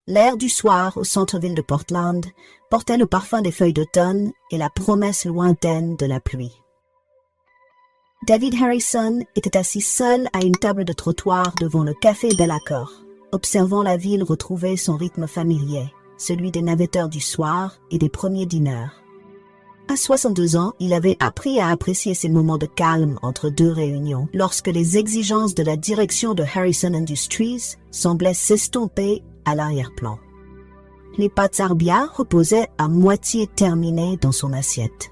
L'air du soir au centre-ville de Portland portait le parfum des feuilles d'automne et la promesse lointaine de la pluie. David Harrison était assis seul à une table de trottoir devant le café Bellacor, observant la ville retrouver son rythme familier, celui des navetteurs du soir et des premiers dîneurs. À 62 ans, il avait appris à apprécier ces moments de calme entre deux réunions, lorsque les exigences de la direction de Harrison Industries semblaient s'estomper à l'arrière-plan. Les pâtes Arbia reposaient à moitié terminées dans son assiette.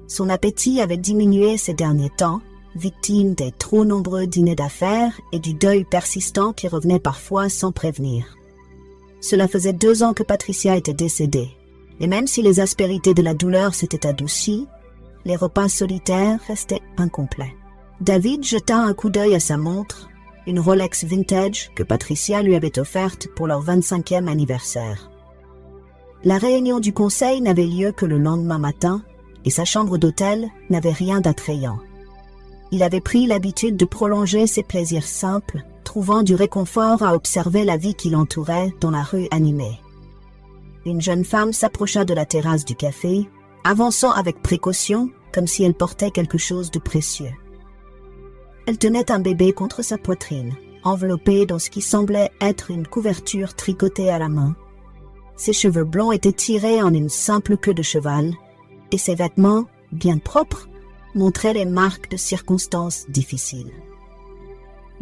Son appétit avait diminué ces derniers temps, victime des trop nombreux dîners d'affaires et du deuil persistant qui revenait parfois sans prévenir. Cela faisait 2 ans que Patricia était décédée, et même si les aspérités de la douleur s'étaient adoucies, les repas solitaires restaient incomplets. David jeta un coup d'œil à sa montre, une Rolex vintage que Patricia lui avait offerte pour leur 25e anniversaire. La réunion du conseil n'avait lieu que le lendemain matin, et sa chambre d'hôtel n'avait rien d'attrayant. Il avait pris l'habitude de prolonger ses plaisirs simples, trouvant du réconfort à observer la vie qui l'entourait dans la rue animée. Une jeune femme s'approcha de la terrasse du café, avançant avec précaution, comme si elle portait quelque chose de précieux. Elle tenait un bébé contre sa poitrine, enveloppé dans ce qui semblait être une couverture tricotée à la main. Ses cheveux blonds étaient tirés en une simple queue de cheval, et ses vêtements, bien propres, montraient les marques de circonstances difficiles.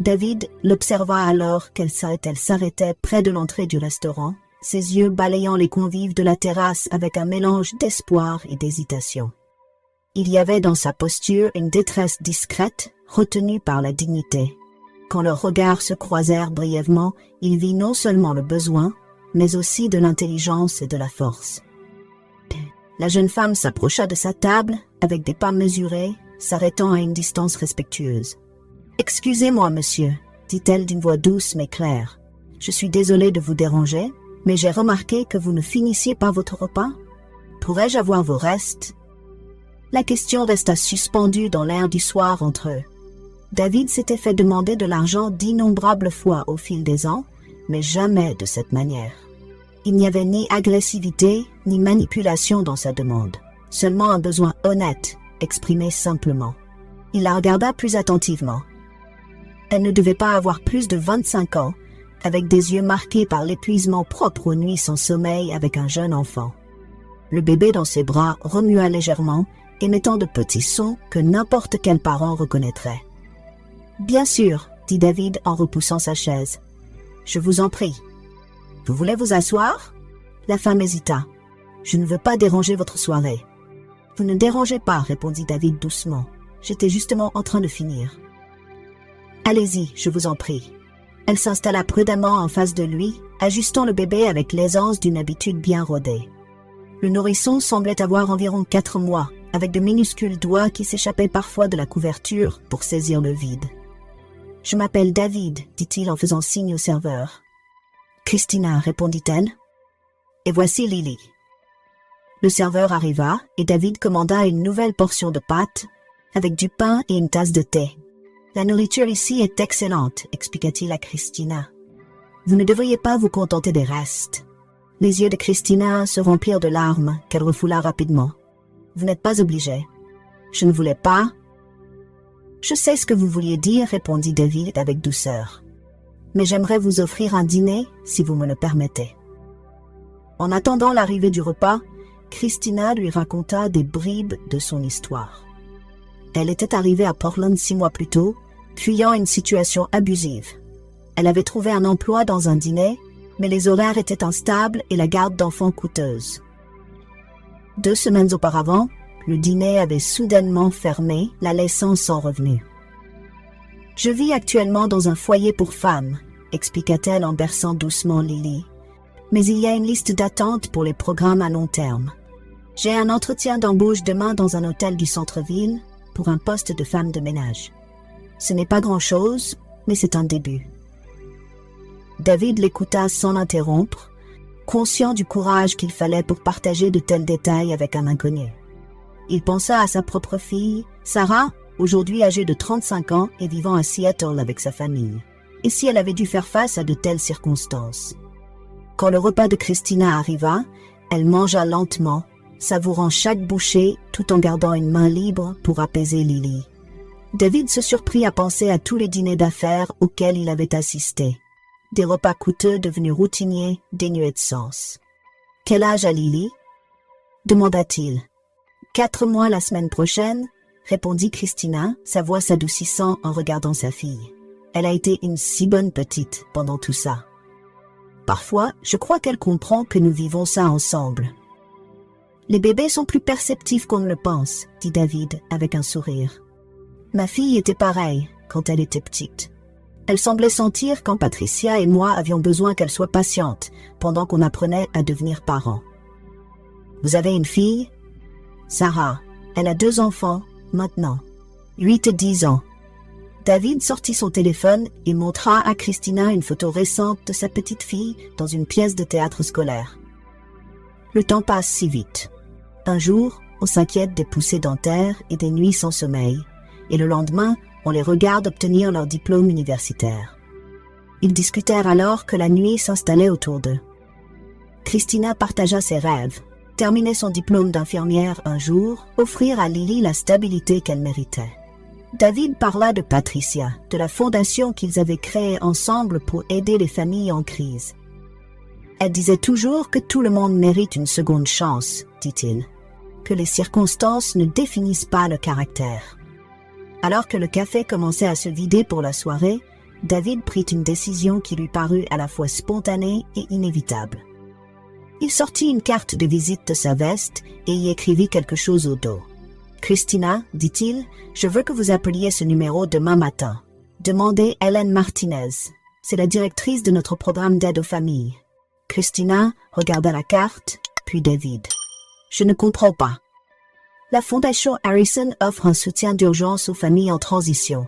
David l'observa alors qu'elle s'arrêtait près de l'entrée du restaurant, ses yeux balayant les convives de la terrasse avec un mélange d'espoir et d'hésitation. Il y avait dans sa posture une détresse discrète, retenue par la dignité. Quand leurs regards se croisèrent brièvement, il vit non seulement le besoin, mais aussi de l'intelligence et de la force. La jeune femme s'approcha de sa table avec des pas mesurés, s'arrêtant à une distance respectueuse. « Excusez-moi, monsieur, » dit-elle d'une voix douce mais claire. « Je suis désolée de vous déranger, mais j'ai remarqué que vous ne finissiez pas votre repas. Pourrais-je avoir vos restes ?» La question resta suspendue dans l'air du soir entre eux. David s'était fait demander de l'argent d'innombrables fois au fil des ans, mais jamais de cette manière. Il n'y avait ni agressivité ni manipulation dans sa demande, seulement un besoin honnête, exprimé simplement. Il la regarda plus attentivement. Elle ne devait pas avoir plus de 25 ans, avec des yeux marqués par l'épuisement propre aux nuits sans sommeil avec un jeune enfant. Le bébé dans ses bras remua légèrement, émettant de petits sons que n'importe quel parent reconnaîtrait. « Bien sûr, » dit David en repoussant sa chaise. « Je vous en prie. » « Vous voulez vous asseoir ?» La femme hésita. « Je ne veux pas déranger votre soirée. »« Vous ne dérangez pas, » répondit David doucement. « J'étais justement en train de finir. »« Allez-y, je vous en prie. » Elle s'installa prudemment en face de lui, ajustant le bébé avec l'aisance d'une habitude bien rodée. Le nourrisson semblait avoir environ 4 mois, avec de minuscules doigts qui s'échappaient parfois de la couverture pour saisir le vide. « Je m'appelle David, » dit-il en faisant signe au serveur. « Christina, » répondit-elle. « Et voici Lily. » Le serveur arriva et David commanda une nouvelle portion de pâtes, avec du pain et une tasse de thé. « La nourriture ici est excellente, » expliqua-t-il à Christina. « Vous ne devriez pas vous contenter des restes. » Les yeux de Christina se remplirent de larmes qu'elle refoula rapidement. « Vous n'êtes pas obligé. »« Je ne voulais pas. »« Je sais ce que vous vouliez dire, » répondit David avec douceur. « Mais j'aimerais vous offrir un dîner, si vous me le permettez. » En attendant l'arrivée du repas, Christina lui raconta des bribes de son histoire. Elle était arrivée à Portland 6 mois plus tôt, fuyant une situation abusive. Elle avait trouvé un emploi dans un dîner, mais les horaires étaient instables et la garde d'enfants coûteuse. 2 semaines auparavant, le dîner avait soudainement fermé, la laissant sans revenu. « Je vis actuellement dans un foyer pour femmes, » expliqua-t-elle en berçant doucement Lily. « Mais il y a une liste d'attente pour les programmes à long terme. J'ai un entretien d'embauche demain dans un hôtel du centre-ville pour un poste de femme de ménage. Ce n'est pas grand-chose, mais c'est un début. » David l'écouta sans l'interrompre, conscient du courage qu'il fallait pour partager de tels détails avec un inconnu. Il pensa à sa propre fille, Sarah, aujourd'hui âgée de 35 ans et vivant à Seattle avec sa famille. Et si elle avait dû faire face à de telles circonstances? Quand le repas de Christina arriva, elle mangea lentement, savourant chaque bouchée tout en gardant une main libre pour apaiser Lily. David se surprit à penser à tous les dîners d'affaires auxquels il avait assisté. Des repas coûteux devenus routiniers, dénués de sens. « Quel âge a Lily » demanda-t-il. « 4 mois la semaine prochaine » répondit Christina, sa voix s'adoucissant en regardant sa fille. Elle a été une si bonne petite pendant tout ça. Parfois, je crois qu'elle comprend que nous vivons ça ensemble. Les bébés sont plus perceptifs qu'on ne le pense, dit David avec un sourire. Ma fille était pareille quand elle était petite. Elle semblait sentir quand Patricia et moi avions besoin qu'elle soit patiente pendant qu'on apprenait à devenir parents. Vous avez une fille? Sarah. Elle a 2 enfants, maintenant. 8 et 10 ans. David sortit son téléphone et montra à Christina une photo récente de sa petite fille dans une pièce de théâtre scolaire. Le temps passe si vite. Un jour, on s'inquiète des poussées dentaires et des nuits sans sommeil, et le lendemain, on les regarde obtenir leur diplôme universitaire. Ils discutèrent alors que la nuit s'installait autour d'eux. Christina partagea ses rêves, terminer son diplôme d'infirmière un jour, offrir à Lily la stabilité qu'elle méritait. David parla de Patricia, de la fondation qu'ils avaient créée ensemble pour aider les familles en crise. Elle disait toujours que tout le monde mérite une seconde chance, dit-il, que les circonstances ne définissent pas le caractère. Alors que le café commençait à se vider pour la soirée, David prit une décision qui lui parut à la fois spontanée et inévitable. Il sortit une carte de visite de sa veste et y écrivit quelque chose au dos. « Christina, dit-il, je veux que vous appeliez ce numéro demain matin. Demandez Hélène Martinez. C'est la directrice de notre programme d'aide aux familles. » Christina regarda la carte, puis David. « Je ne comprends pas. » La Fondation Harrison offre un soutien d'urgence aux familles en transition.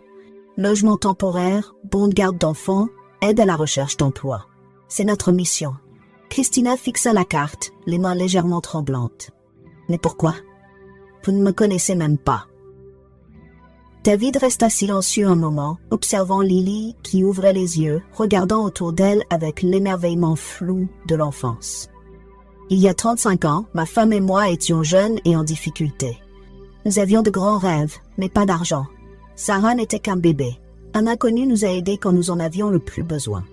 Logement temporaire, bon de garde d'enfants, aide à la recherche d'emploi. C'est notre mission. Christina fixa la carte, les mains légèrement tremblantes. « Mais pourquoi ? Vous ne me connaissez même pas. » David resta silencieux un moment, observant Lily qui ouvrait les yeux, regardant autour d'elle avec l'émerveillement flou de l'enfance. Il y a 35 ans, ma femme et moi étions jeunes et en difficulté. Nous avions de grands rêves, mais pas d'argent. Sarah n'était qu'un bébé. Un inconnu nous a aidés quand nous en avions le plus besoin.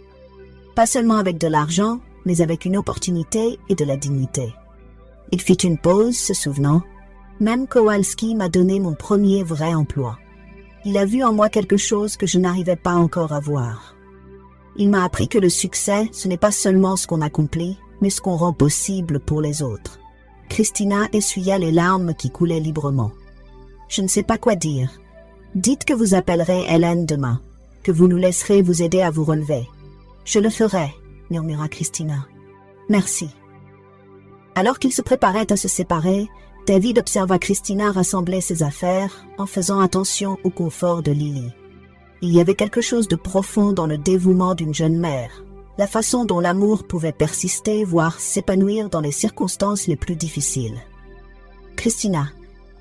Pas seulement avec de l'argent, mais avec une opportunité et de la dignité. Il fit une pause, se souvenant. Même Kowalski m'a donné mon premier vrai emploi. Il a vu en moi quelque chose que je n'arrivais pas encore à voir. Il m'a appris que le succès, ce n'est pas seulement ce qu'on accomplit, mais ce qu'on rend possible pour les autres. Christina essuya les larmes qui coulaient librement. Je ne sais pas quoi dire. Dites que vous appellerez Hélène demain, que vous nous laisserez vous aider à vous relever. Je le ferai, murmura Christina. Merci. Alors qu'ils se préparaient à se séparer, David observa Christina rassembler ses affaires en faisant attention au confort de Lily. Il y avait quelque chose de profond dans le dévouement d'une jeune mère, la façon dont l'amour pouvait persister, voire s'épanouir dans les circonstances les plus difficiles. « Christina,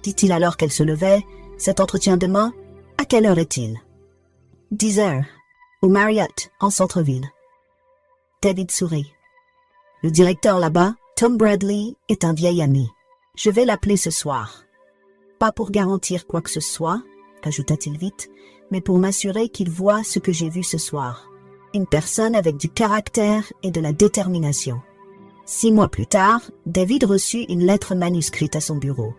dit-il alors qu'elle se levait, cet entretien demain, à quelle heure est-il » ? 10 heures, au Marriott, en centre-ville. David sourit. Le directeur là-bas, Tom Bradley, est un vieil ami. Je vais l'appeler ce soir. Pas pour garantir quoi que ce soit, ajouta-t-il vite, mais pour m'assurer qu'il voit ce que j'ai vu ce soir. Une personne avec du caractère et de la détermination. 6 mois plus tard, David reçut une lettre manuscrite à son bureau.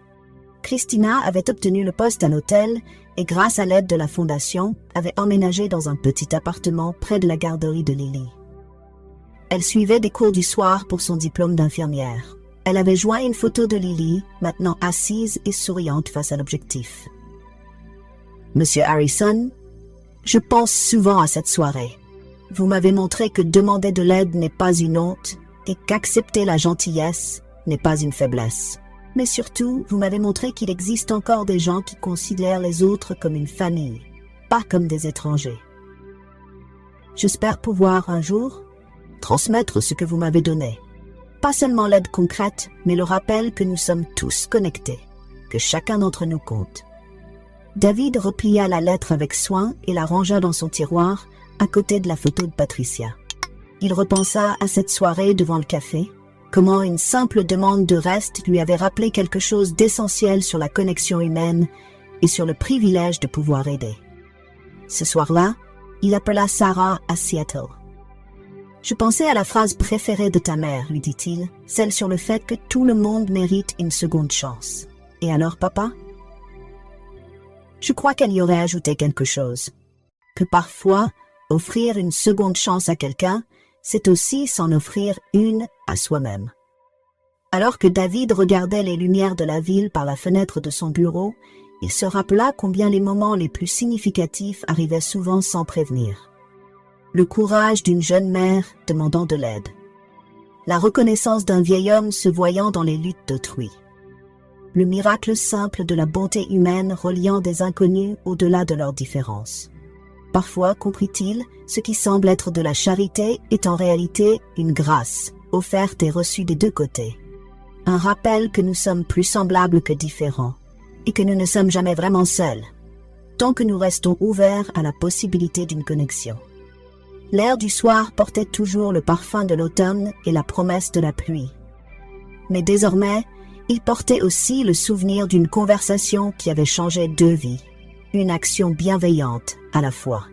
Christina avait obtenu le poste à l'hôtel et grâce à l'aide de la fondation, avait emménagé dans un petit appartement près de la garderie de Lily. Elle suivait des cours du soir pour son diplôme d'infirmière. Elle avait joint une photo de Lily, maintenant assise et souriante face à l'objectif. « Monsieur Harrison, je pense souvent à cette soirée. Vous m'avez montré que demander de l'aide n'est pas une honte et qu'accepter la gentillesse n'est pas une faiblesse. Mais surtout, vous m'avez montré qu'il existe encore des gens qui considèrent les autres comme une famille, pas comme des étrangers. J'espère pouvoir un jour transmettre ce que vous m'avez donné. Pas seulement l'aide concrète, mais le rappel que nous sommes tous connectés, que chacun d'entre nous compte. » David replia la lettre avec soin et la rangea dans son tiroir, à côté de la photo de Patricia. Il repensa à cette soirée devant le café, comment une simple demande de reste lui avait rappelé quelque chose d'essentiel sur la connexion humaine et sur le privilège de pouvoir aider. Ce soir-là, il appela Sarah à Seattle. « Je pensais à la phrase préférée de ta mère, lui dit-il, celle sur le fait que tout le monde mérite une seconde chance. Et alors, papa? » Je crois qu'elle y aurait ajouté quelque chose. Que parfois, offrir une seconde chance à quelqu'un, c'est aussi s'en offrir une à soi-même. Alors que David regardait les lumières de la ville par la fenêtre de son bureau, il se rappela combien les moments les plus significatifs arrivaient souvent sans prévenir. Le courage d'une jeune mère demandant de l'aide. La reconnaissance d'un vieil homme se voyant dans les luttes d'autrui. Le miracle simple de la bonté humaine reliant des inconnus au-delà de leurs différences. Parfois, comprit-il, ce qui semble être de la charité est en réalité une grâce, offerte et reçue des deux côtés. Un rappel que nous sommes plus semblables que différents, et que nous ne sommes jamais vraiment seuls, tant que nous restons ouverts à la possibilité d'une connexion. L'air du soir portait toujours le parfum de l'automne et la promesse de la pluie. Mais désormais, il portait aussi le souvenir d'une conversation qui avait changé deux vies, une action bienveillante à la fois.